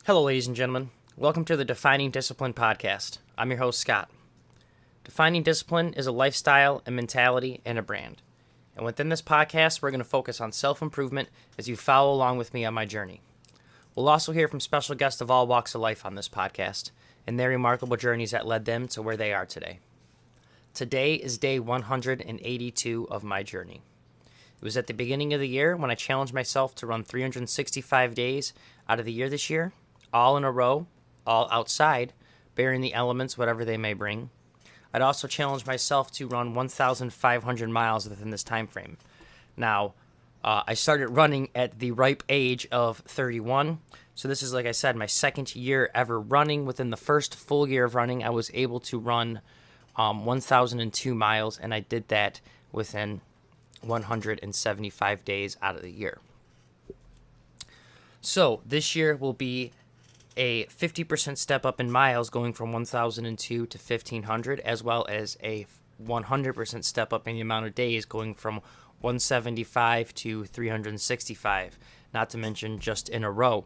Hello, ladies and gentlemen. Welcome to the Defining Discipline podcast. I'm your host, Scott. Defining discipline is a lifestyle, a mentality, and a brand. And within this podcast, we're going to focus on self-improvement as you follow along with me on my journey. We'll also hear from special guests of all walks of life on this podcast and their remarkable journeys that led them to where they are today. Today is day 182 of my journey. It was at the beginning of the year when I challenged myself to run 365 days out of the year this year, all in a row, all outside, bearing the elements, whatever they may bring. I'd also challenged myself to run 1,500 miles within this time frame. Now, I started running at the ripe age of 31, so this is, like I said, my second year ever running. Within the first full year of running, I was able to run 1,002 miles, and I did that within 175 days out of the year. So this year will be a 50% step up in miles, going from 1,002 to 1,500, as well as a 100% step up in the amount of days, going from 175 to 365, not to mention just in a row.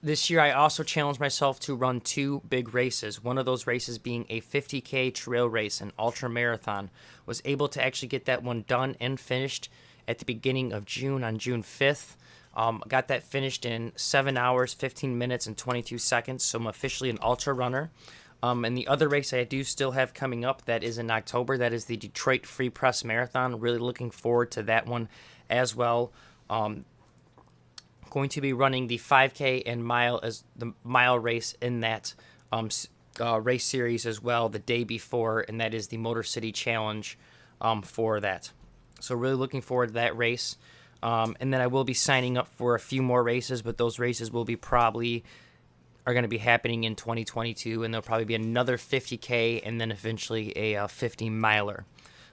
This year I also challenged myself to run two big races. One of those races being a 50K trail race, an ultra marathon. Was able to actually get that one done and finished at the beginning of June, on June 5th. Got that finished in 7 hours, 15 minutes, and 22 seconds, so I'm officially an ultra runner. And the other race I do still have coming up, that is in October, that is the Detroit Free Press Marathon. Really looking forward to that one as well. Going to be running the 5K and mile as the mile race in that race series as well the day before, and that is the Motor City Challenge for that. So really looking forward to that race. And then I will be signing up for a few more races, but those races will be are going to be happening in 2022, and there'll probably be another 50K and then eventually a 50 miler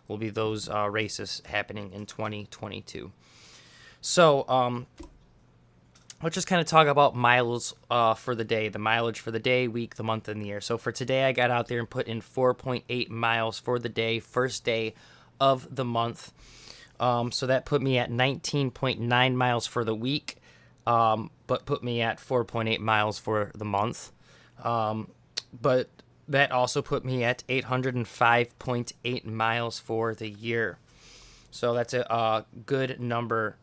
will be those races happening in 2022. So let's just kind of talk about miles for the day, the mileage for the day, week, the month, and the year. So for today, I got out there and put in 4.8 miles for the day, first day of the month. So that put me at 19.9 miles for the week, but put me at 4.8 miles for the month. But that also put me at 805.8 miles for the year. So that's a good number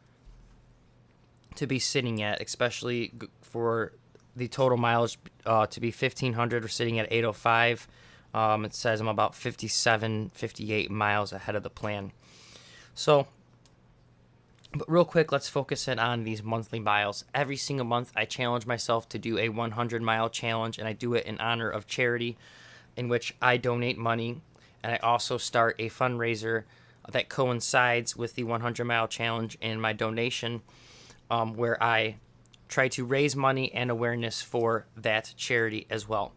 to be sitting at, especially for the total mileage to be 1,500. We're sitting at 805. It says I'm about 57, 58 miles ahead of the plan. So, but real quick, let's focus in on these monthly miles. Every single month, I challenge myself to do a 100-mile challenge, and I do it in honor of charity, in which I donate money, and I also start a fundraiser that coincides with the 100-mile challenge and my donation, where I try to raise money and awareness for that charity as well.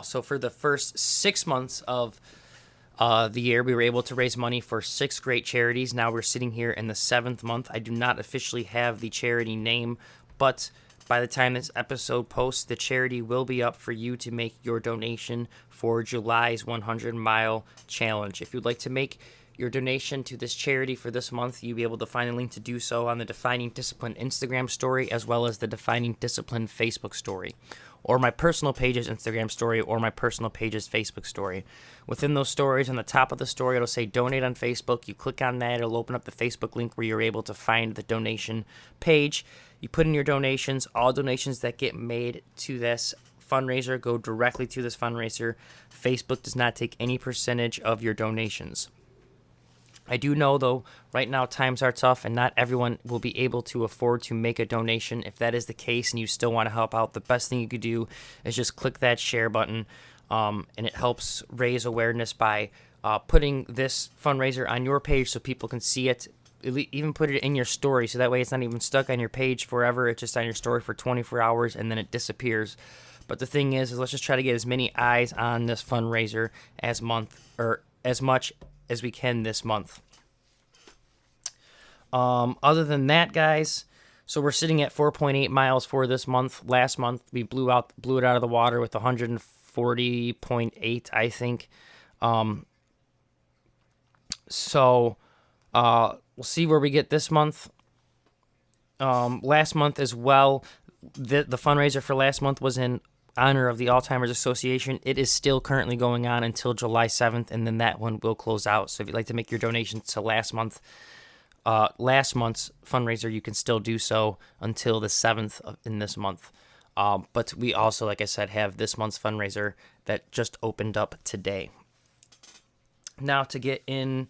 So for the first 6 months of the year, we were able to raise money for 6 great charities. Now we're sitting here in the 7th month. I do not officially have the charity name, but by the time this episode posts, the charity will be up for you to make your donation for July's 100-mile challenge. If you'd like to make your donation to this charity for this month, you'll be able to find a link to do so on the Defining Discipline Instagram story, as well as the Defining Discipline Facebook story, or my personal page's Instagram story, or my personal page's Facebook story. Within those stories, on the top of the story, it'll say donate on Facebook. You click on that, it'll open up the Facebook link where you're able to find the donation page. You put in your donations. All donations that get made to this fundraiser go directly to this fundraiser. Facebook does not take any percentage of your donations. I do know, though, right now times are tough and not everyone will be able to afford to make a donation. If that is the case and you still want to help out, the best thing you could do is just click that share button, and it helps raise awareness by putting this fundraiser on your page so people can see it. Even put it in your story, so that way it's not even stuck on your page forever. It's just on your story for 24 hours and then it disappears. But the thing is let's just try to get as many eyes on this fundraiser as much as we can this month. Other than that, guys, so we're sitting at 4.8 miles for this month. Last month we blew it out of the water with 140.8, I think. So we'll see where we get this month. Last month as well, the fundraiser for last month was in honor of the Alzheimer's Association. It is still currently going on until July 7th, and then that one will close out. So if you'd like to make your donations to last month's fundraiser, you can still do so until the 7th in this month. But we also, like I said, have this month's fundraiser that just opened up today. Now to get in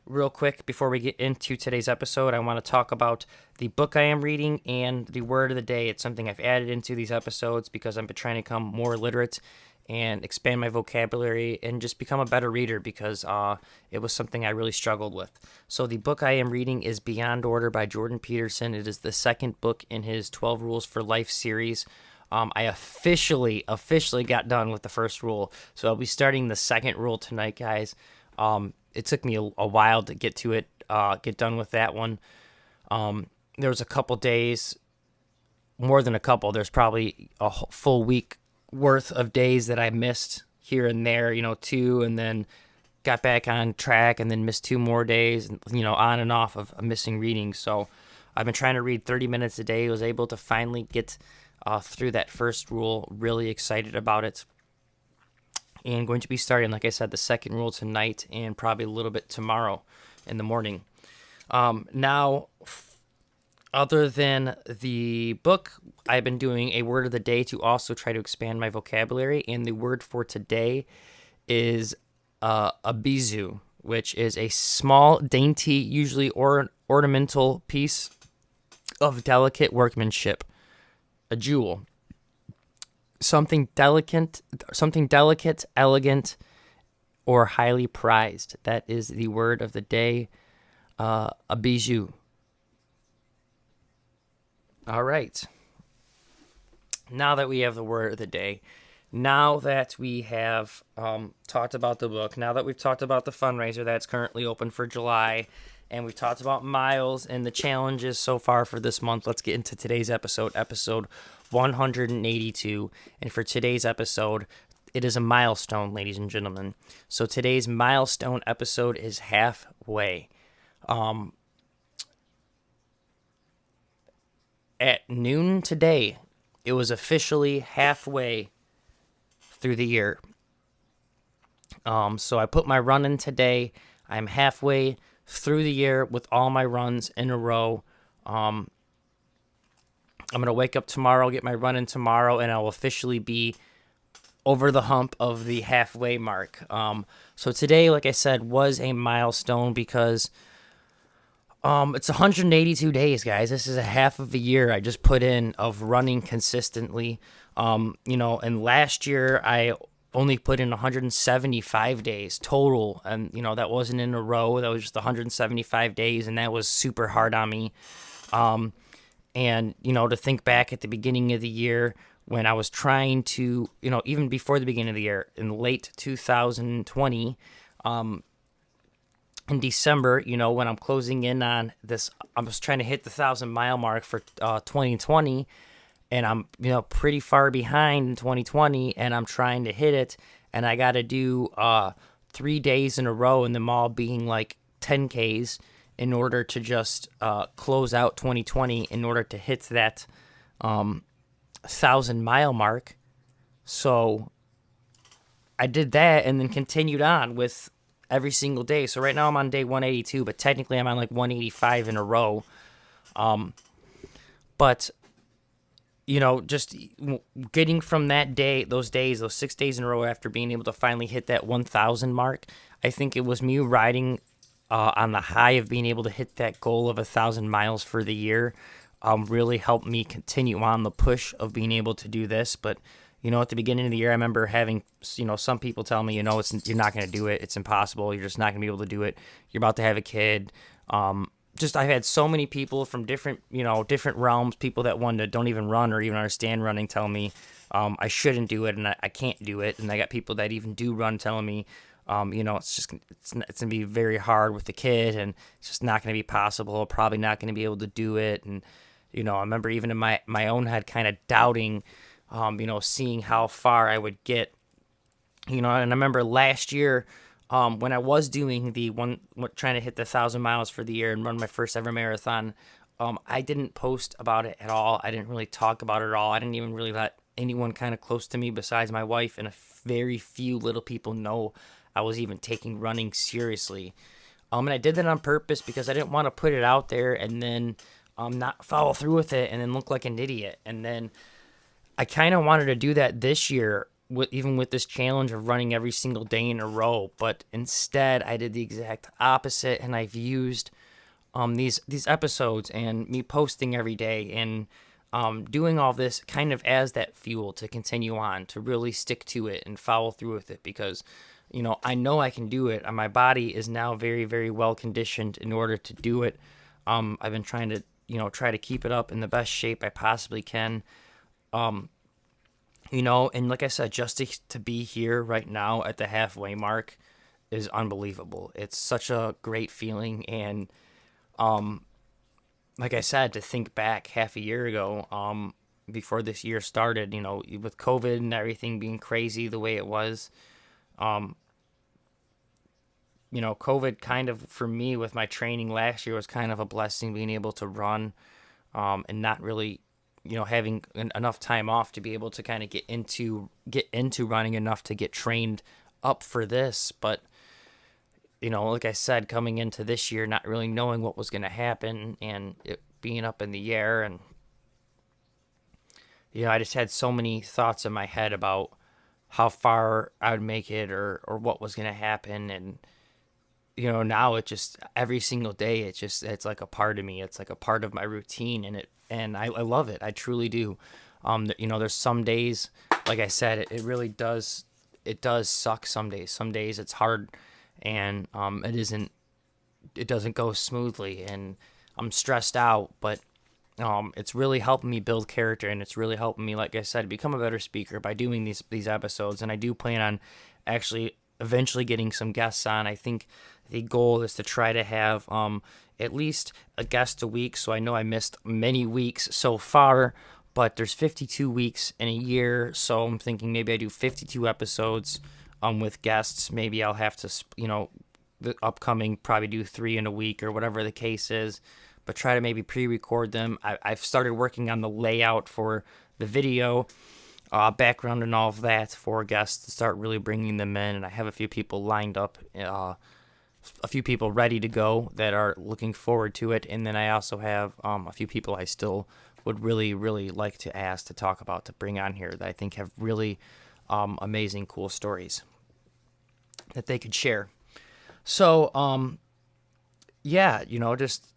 real quick before we get into today's episode, I want to talk about the book I am reading and the word of the day. It's something I've added into these episodes because I've been trying to become more literate and expand my vocabulary and just become a better reader because it was something I really struggled with. So the book I am reading is Beyond Order by Jordan Peterson. It is the second book in his 12 Rules for Life series. I officially got done with the first rule, so I'll be starting the second rule tonight, guys. It took me a while to get to it, get done with that one. There was a couple days, more than a couple. There's probably a full week worth of days that I missed here and there, 2, and then got back on track and then missed 2 more days, on and off of missing reading. So I've been trying to read 30 minutes a day. I was able to finally get through that first rule. Really excited about it. And going to be starting, like I said, the second rule tonight and probably a little bit tomorrow in the morning. Now, other than the book, I've been doing a word of the day to also try to expand my vocabulary. And the word for today is a bizu, which is a small, dainty, usually ornamental piece of delicate workmanship. A jewel. Something delicate, elegant, or highly prized. That is the word of the day, a bijou. All right. Now that we have the word of the day, now that we have talked about the book, now that we've talked about the fundraiser that's currently open for July, and we've talked about Miles and the challenges so far for this month, let's get into today's episode 182. And for today's episode, it is a milestone, ladies and gentlemen. So today's milestone episode is halfway. At noon today, it was officially halfway through the year. So I put my run in today. I'm halfway through the year with all my runs in a row. I'm going to wake up tomorrow, get my run in tomorrow, and I'll officially be over the hump of the halfway mark. So today, like I said, was a milestone because it's 182 days, guys. This is a half of a year I just put in of running consistently. And last year I only put in 175 days total, and that wasn't in a row. That was just 175 days, and that was super hard on me. And to think back at the beginning of the year when I was trying to, even before the beginning of the year, in late 2020, in December, when I'm closing in on this, I was trying to hit the 1,000-mile mark for 2020. And I'm, pretty far behind in 2020, and I'm trying to hit it, and I got to do 3 days in a row, and them all being like 10Ks in order to just close out 2020 in order to hit that 1,000-mile mark. So I did that and then continued on with every single day. So right now I'm on day 182, but technically I'm on like 185 in a row. But just getting from that day, those 6 days in a row after being able to finally hit that 1,000 mark, I think it was me riding on the high of being able to hit that goal of 1,000 miles for the year, really helped me continue on the push of being able to do this. But, at the beginning of the year, I remember having, some people tell me, you're not going to do it. It's impossible. You're just not going to be able to do it. You're about to have a kid. I've had so many people from different realms, people that don't even run or even understand running, tell me I shouldn't do it and I can't do it. And I got people that even do run telling me, it's going to be very hard with the kid and it's just not going to be possible. Probably not going to be able to do it. And, I remember even in my own head kind of doubting, seeing how far I would get, and I remember last year, when I was doing trying to hit the 1,000 miles for the year and run my first ever marathon, I didn't post about it at all. I didn't really talk about it at all. I didn't even really let anyone kind of close to me besides my wife and a very few little people know I was even taking running seriously. And I did that on purpose because I didn't want to put it out there and then not follow through with it and then look like an idiot. And then I kind of wanted to do that this year, even with this challenge of running every single day in a row. But instead, I did the exact opposite, and I've used these episodes and me posting every day and doing all this kind of as that fuel to continue on, to really stick to it and follow through with it because, I know I can do it. And my body is now very, very well conditioned in order to do it. I've been trying to, try to keep it up in the best shape I possibly can. And like I said, just to be here right now at the halfway mark is unbelievable. It's such a great feeling. And like I said, to think back half a year ago, before this year started, with COVID and everything being crazy the way it was, COVID kind of, for me, with my training last year was kind of a blessing, being able to run, and not really, having enough time off to be able to kind of get into running enough to get trained up for this. But, like I said, coming into this year, not really knowing what was going to happen and it being up in the air. And, I just had so many thoughts in my head about how far I would make it or what was going to happen. And, now it just, every single day, it's like a part of me. It's like a part of my routine, and I love it. I truly do. There's some days, like I said, it really does, it does suck some days. Some days it's hard and, it doesn't go smoothly and I'm stressed out, but, it's really helping me build character, and it's really helping me, like I said, become a better speaker by doing these episodes. And I do plan on actually eventually getting some guests on. I think the goal is to try to have at least a guest a week. So I know I missed many weeks so far, but there's 52 weeks in a year. So I'm thinking maybe I do 52 episodes with guests. Maybe I'll have to, the upcoming probably do 3 in a week or whatever the case is, but try to maybe pre-record them. I've started working on the layout for the video, background and all of that for guests to start really bringing them in. And I have a few people lined up, a few people ready to go that are looking forward to it. And then I also have a few people I still would really, really like to ask to talk about, to bring on here, that I think have really amazing, cool stories that they could share. So, yeah, just,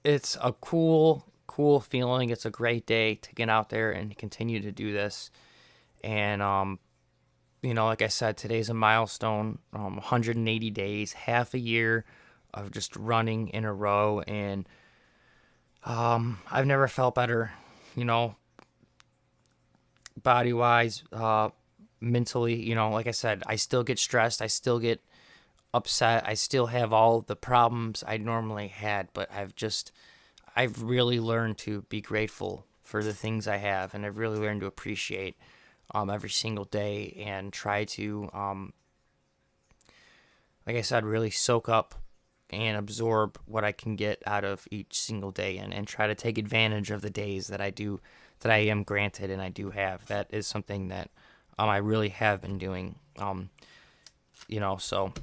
it's a cool feeling. It's a great day to get out there and continue to do this. And, like I said, today's a milestone, 180 days, half a year of just running in a row. And, I've never felt better, body wise, mentally, like I said, I still get stressed. I still get upset. I still have all the problems I normally had, but I've really learned to be grateful for the things I have, and I've really learned to appreciate every single day and try to, like I said, really soak up and absorb what I can get out of each single day, and try to take advantage of the days that I am granted and I do have. That is something that I really have been doing. So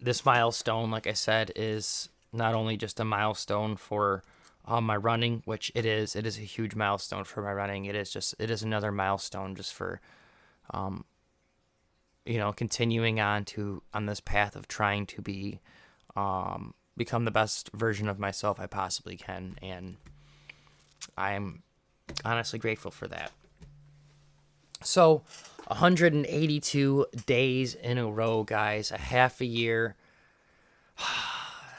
this milestone, like I said, is not only just a milestone for my running, which it is a huge milestone for my running. It is another milestone just for, continuing on this path of trying to be, become the best version of myself I possibly can. And I'm honestly grateful for that. So 182 days in a row, guys, a half a year.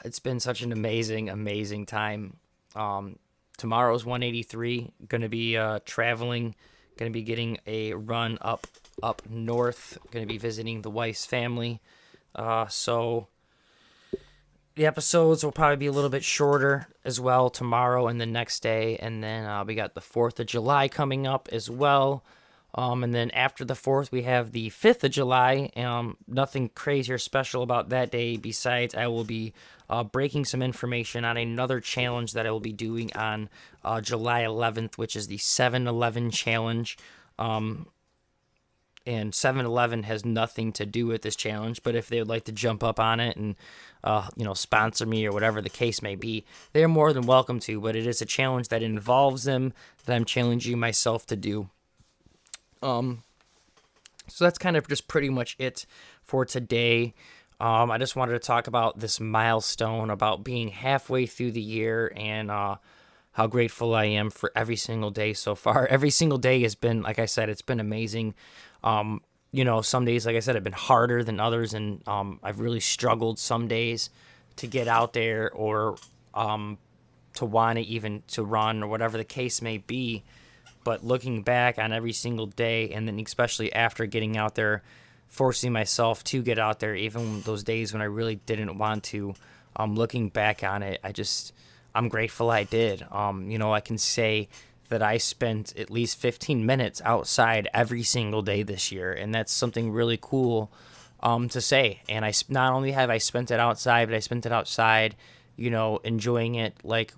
It's been such an amazing time. Tomorrow's 183. Going to be traveling. Going to be getting a run up north. Going to be visiting the wife's family. So the episodes will probably be a little bit shorter as well tomorrow and the next day. And then we got the 4th of July coming up as well. And then after the 4th, we have the 5th of July. Nothing crazy or special about that day besides I will be breaking some information on another challenge that I will be doing on July 11th, which is the 7-Eleven challenge. And 7-Eleven has nothing to do with this challenge, but if they would like to jump up on it and sponsor me or whatever the case may be, they're more than welcome to. But it is a challenge that involves them that I'm challenging myself to do. So that's kind of just pretty much it for today. I just wanted to talk about this milestone, about being halfway through the year, and how grateful I am for every single day so far. Every single day has been, like I said, it's been amazing. Some days, like I said, have been harder than others, and I've really struggled some days to get out there or to want to even to run or whatever the case may be. But looking back on every single day, and then especially after getting out there, forcing myself to get out there, even those days when I really didn't want to, looking back on it, I'm grateful I did. I can say that I spent at least 15 minutes outside every single day this year, and that's something really cool to say. And I not only have I spent it outside, but I spent it outside, enjoying it, like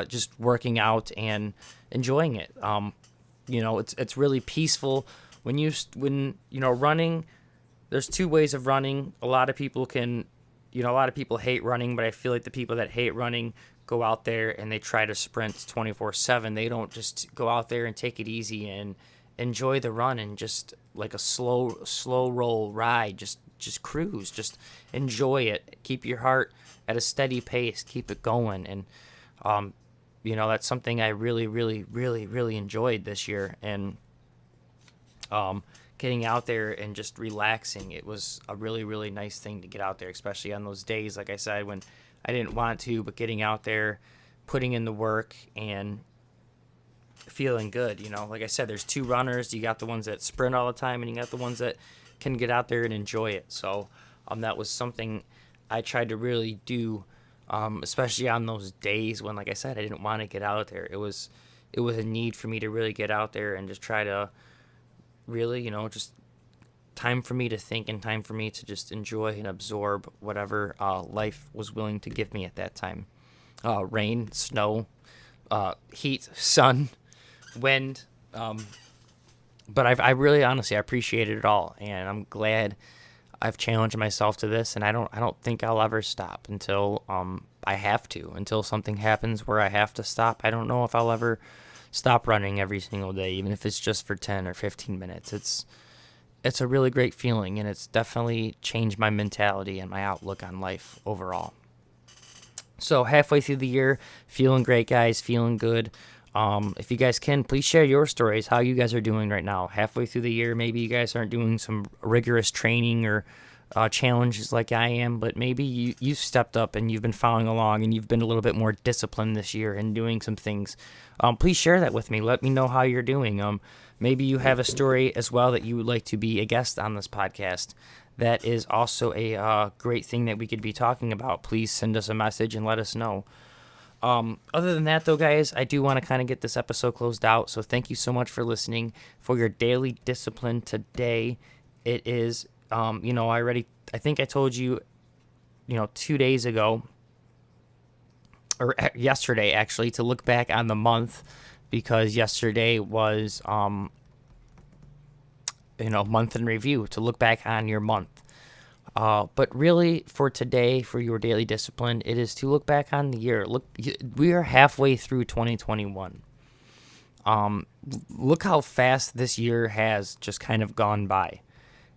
just working out and enjoying it. It's really peaceful when running. There's two ways of running. A lot of people hate running, but I feel like the people that hate running go out there and they try to sprint 24/7. They don't just go out there and take it easy and enjoy the run and just like a slow roll ride, just cruise, just enjoy it. Keep your heart at a steady pace, keep it going. And that's something I really, really, really, really enjoyed this year. And getting out there and just relaxing, it was a really, really nice thing to get out there, especially on those days, like I said, when I didn't want to, but getting out there, putting in the work, and feeling good. Like I said, there's two runners. You got the ones that sprint all the time, and you got the ones that can get out there and enjoy it. So that was something I tried to really do, especially on those days when, like I said, I didn't want to get out there. It was a need for me to really get out there and just try to really, just time for me to think and time for me to just enjoy and absorb whatever life was willing to give me at that time. Rain, snow, heat, sun, wind. But I really, honestly, I appreciated it all, and I'm glad I've challenged myself to this, and I don't think I'll ever stop until I have to, until something happens where I have to stop. I don't know if I'll ever stop running every single day, even if it's just for 10 or 15 minutes. It's a really great feeling, and it's definitely changed my mentality and my outlook on life overall. So halfway through the year, feeling great, guys, feeling good. If you guys can, please share your stories, how you guys are doing right now. Halfway through the year, maybe you guys aren't doing some rigorous training or challenges like I am, but maybe you've stepped up and you've been following along and you've been a little bit more disciplined this year and doing some things. Please share that with me. Let me know how you're doing. Maybe you have a story as well that you would like to be a guest on this podcast. That is also a great thing that we could be talking about. Please send us a message and let us know. Other than that, though, guys, I do want to kind of get this episode closed out. So thank you so much for listening. For your daily discipline today, it is, I think I told you, 2 days ago, or yesterday actually, to look back on the month, because yesterday was, month in review, to look back on your month. But really, for today, for your daily discipline, it is to look back on the year. We are halfway through 2021. Look how fast this year has just kind of gone by,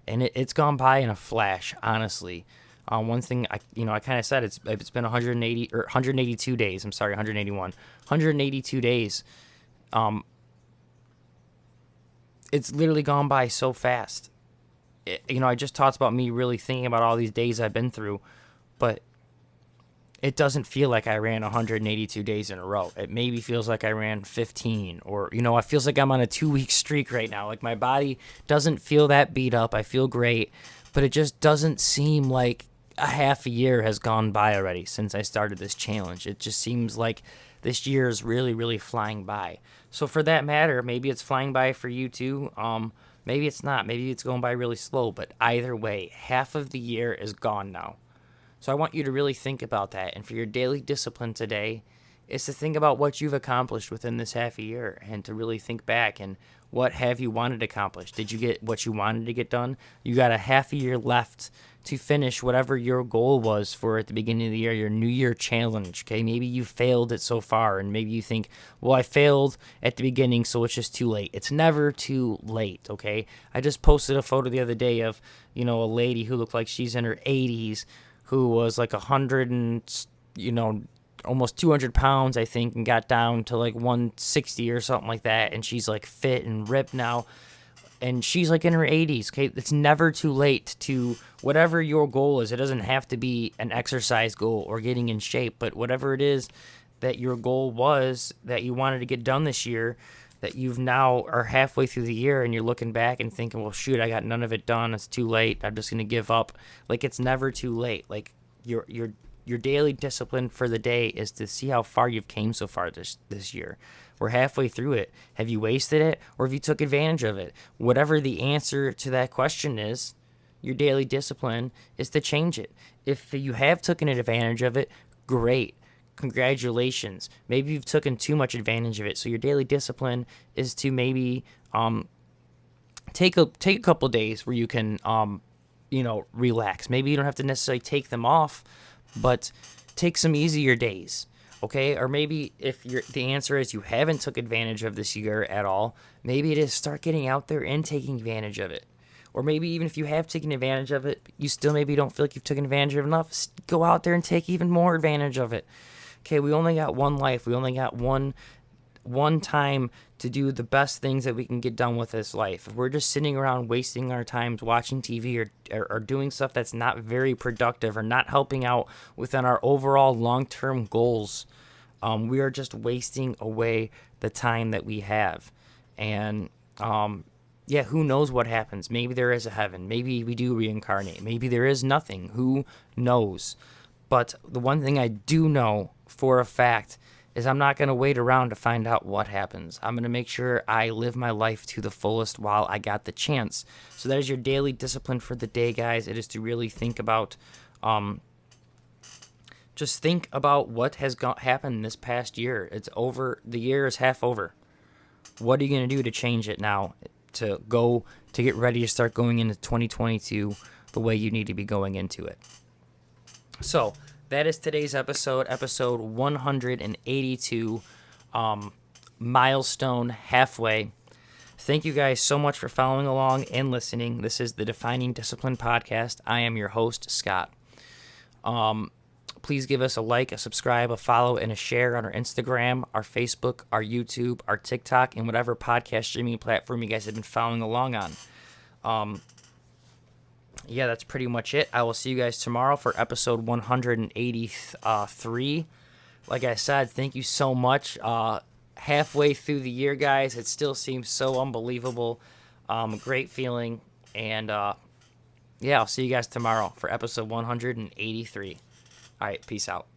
and it's gone by in a flash. Honestly, one thing I kind of said, it's been 182 days. I'm sorry, 182 days. It's literally gone by so fast. I just talked about me really thinking about all these days I've been through, but it doesn't feel like I ran 182 days in a row. It maybe feels like I ran 15, or, it feels like I'm on a 2-week streak right now. Like, my body doesn't feel that beat up. I feel great, but it just doesn't seem like a half a year has gone by already since I started this challenge. It just seems like this year is really, really flying by. So for that matter, maybe it's flying by for you too. Maybe it's not. Maybe it's going by really slow. But either way, half of the year is gone now. So I want you to really think about that. And for your daily discipline today, is to think about what you've accomplished within this half a year and to really think back and what have you wanted to accomplish? Did you get what you wanted to get done? You got a half a year left to finish whatever your goal was for at the beginning of the year, your New Year challenge. Okay, maybe you failed it so far, and maybe you think, well, I failed at the beginning, so it's just too late. It's never too late. Okay, I just posted a photo the other day of a lady who looked like she's in her 80s, who was like 100 and almost 200 pounds, I think, and got down to like 160 or something like that. And she's like fit and ripped now. And she's like in her 80s. Okay, it's never too late to whatever your goal is. It doesn't have to be an exercise goal or getting in shape, but whatever it is that your goal was that you wanted to get done this year, that you've now are halfway through the year and you're looking back and thinking, well, shoot, I got none of it done. It's too late. I'm just going to give up. Like, it's never too late. Like, your daily discipline for the day is to see how far you've came so far this year. We're halfway through it. Have you wasted it, or have you took advantage of it? Whatever the answer to that question is, your daily discipline is to change it. If you have taken advantage of it, great. Congratulations. Maybe you've taken too much advantage of it. So your daily discipline is to maybe take a couple days where you can relax. Maybe you don't have to necessarily take them off, but take some easier days. Okay, or maybe if the answer is you haven't took advantage of this year at all, maybe it is start getting out there and taking advantage of it. Or maybe even if you have taken advantage of it, you still maybe don't feel like you've taken advantage of enough, go out there and take even more advantage of it. Okay, we only got one life. We only got one time to do the best things that we can get done with this life. If we're just sitting around wasting our times watching TV or doing stuff that's not very productive or not helping out within our overall long-term goals, we are just wasting away the time that we have. And who knows what happens? Maybe there is a heaven. Maybe we do reincarnate. Maybe there is nothing. Who knows? But the one thing I do know for a fact is I'm not going to wait around to find out what happens. I'm going to make sure I live my life to the fullest while I got the chance. So that is your daily discipline for the day, guys. It is to really think about, just think about what has happened this past year. It's over. The year is half over. What are you going to do to change it now to get ready to start going into 2022 the way you need to be going into it? So that is today's episode 182, Milestone, halfway. Thank you guys so much for following along and listening. This is the Defining Discipline Podcast. I am your host, Scott. Please give us a like, a subscribe, a follow, and a share on our Instagram, our Facebook, our YouTube, our TikTok, and whatever podcast streaming platform you guys have been following along on. That's pretty much it. I will see you guys tomorrow for episode 183. Like I said, thank you so much. Halfway through the year, guys, it still seems so unbelievable. Great feeling. And I'll see you guys tomorrow for episode 183. All right, peace out.